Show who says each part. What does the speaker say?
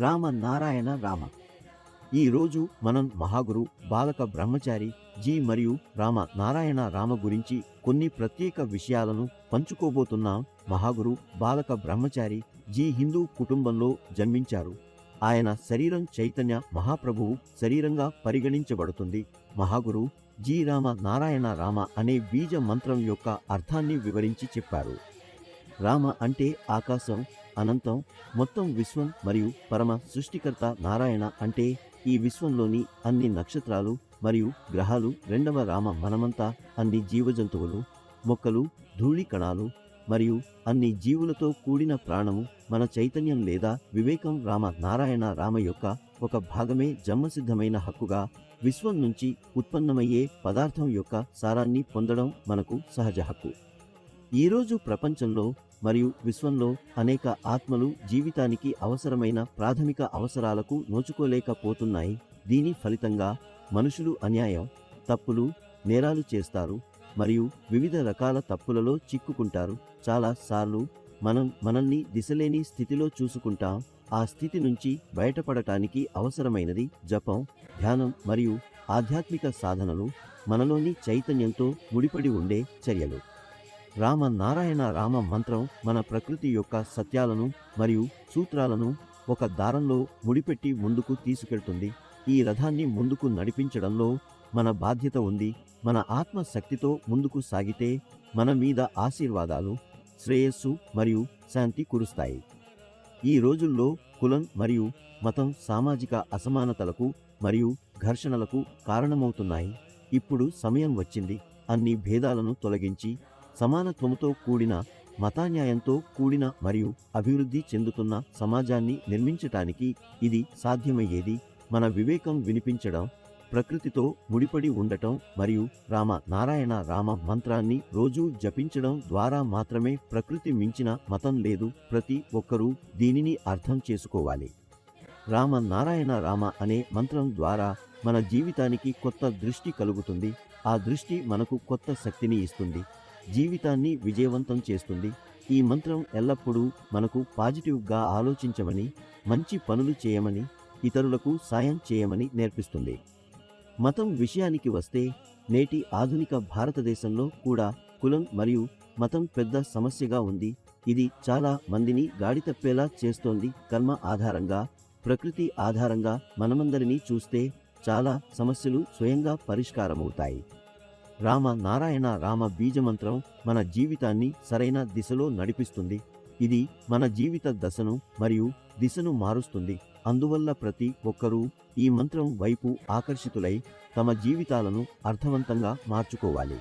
Speaker 1: రామ నారాయణ రామ. ఈరోజు మనం మహాగురు బాలక బ్రహ్మచారి జీ మరియు రామ నారాయణ రామ గురించి కొన్ని ప్రత్యేక విషయాలను పంచుకోబోతున్నాం. మహాగురు బాలక బ్రహ్మచారి జీ హిందూ కుటుంబంలో జన్మించారు. ఆయన శరీరం చైతన్య మహాప్రభువు శరీరంగా పరిగణించబడుతుంది. మహాగురు జీ రామ నారాయణ రామ అనే బీజ మంత్రం యొక్క అర్థాన్ని వివరించి చెప్పారు. రామ అంటే ఆకాశం, అనంతం, మొత్తం విశ్వం మరియు పరమ సృష్టికర్త. నారాయణ అంటే ఈ విశ్వంలోని అన్ని నక్షత్రాలు మరియు గ్రహాలు. రెండవ రామ మనమంతా, అన్ని జీవజంతువులు, మొక్కలు, ధూళి కణాలు మరియు అన్ని జీవులతో కూడిన ప్రాణము, మన చైతన్యం లేదా వివేకం. రామ నారాయణ రామ యొక్క ఒక భాగమే జన్మసిద్ధమైన హక్కుగా విశ్వం నుంచి ఉత్పన్నమయ్యే పదార్థం యొక్క సారాన్ని పొందడం మనకు సహజ హక్కు. ఈరోజు ప్రపంచంలో మరియు విశ్వంలో అనేక ఆత్మలు జీవితానికి అవసరమైన ప్రాథమిక అవసరాలకు నోచుకోలేకపోతున్నాయి. దీని ఫలితంగా మనుషులు అన్యాయం, తప్పులు, నేరాలు చేస్తారు మరియు వివిధ రకాల తప్పులలో చిక్కుకుంటారు. చాలా సార్లు మనం మనల్ని దిశలేని స్థితిలో చూసుకుంటాం. ఆ స్థితి నుంచి బయటపడటానికి అవసరమైనది జపం, ధ్యానం మరియు ఆధ్యాత్మిక సాధనలు, మనలోని చైతన్యంతో ముడిపడి ఉండే చర్యలు. రామ నారాయణ రామ మంత్రం మన ప్రకృతి యొక్క సత్యాలను మరియు సూత్రాలను ఒక దారంలో ముడిపెట్టి ముందుకు తీసుకెళ్తుంది. ఈ రథాన్ని ముందుకు నడిపించడంలో మన బాధ్యత ఉంది. మన ఆత్మ శక్తితో ముందుకు సాగితే మన మీద ఆశీర్వాదాలు, శ్రేయస్సు మరియు శాంతి కురుస్తాయి. ఈ రోజుల్లో కులం మరియు మతం సామాజిక అసమానతలకు మరియు ఘర్షణలకు కారణమవుతున్నాయి. ఇప్పుడు సమయం వచ్చింది అన్ని భేదాలను తొలగించి సమానత్వముతో కూడిన, మతాన్యాయంతో కూడిన మరియు అభివృద్ధి చెందుతున్న సమాజాన్ని నిర్మించటానికి. ఇది సాధ్యమయ్యేది మన వివేకం వినిపించడం, ప్రకృతితో ముడిపడి ఉండటం మరియు రామ నారాయణ రామ మంత్రాన్ని రోజూ జపించడం ద్వారా మాత్రమే. ప్రకృతి మించిన మతం లేదు. ప్రతి ఒక్కరూ దీనిని అర్థం చేసుకోవాలి. రామ నారాయణ రామ అనే మంత్రం ద్వారా మన జీవితానికి కొత్త దృష్టి కలుగుతుంది. ఆ దృష్టి మనకు కొత్త శక్తిని ఇస్తుంది, జీవితాన్ని విజయవంతం చేస్తుంది. ఈ మంత్రం ఎల్లప్పుడూ మనకు పాజిటివ్గా ఆలోచించమని, మంచి పనులు చేయమని, ఇతరులకు సాయం చేయమని నేర్పిస్తుంది. మతం విషయానికి వస్తే నేటి ఆధునిక భారతదేశంలో కూడా కులం మరియు మతం పెద్ద సమస్యగా ఉంది. ఇది చాలా మందిని గాడి తప్పేలా చేస్తోంది. కర్మ ఆధారంగా, ప్రకృతి ఆధారంగా మనమందరినీ చూస్తే చాలా సమస్యలు స్వయంగా పరిష్కారమవుతాయి. రామ నారాయణ రామ బీజమంత్రం మన జీవితాన్ని సరైన దిశలో నడిపిస్తుంది. ఇది మన జీవిత దశను మరియు దిశను మారుస్తుంది. అందువల్ల ప్రతి ఒక్కరూ ఈ మంత్రం వైపు ఆకర్షితులై తమ జీవితాలను అర్థవంతంగా మార్చుకోవాలి.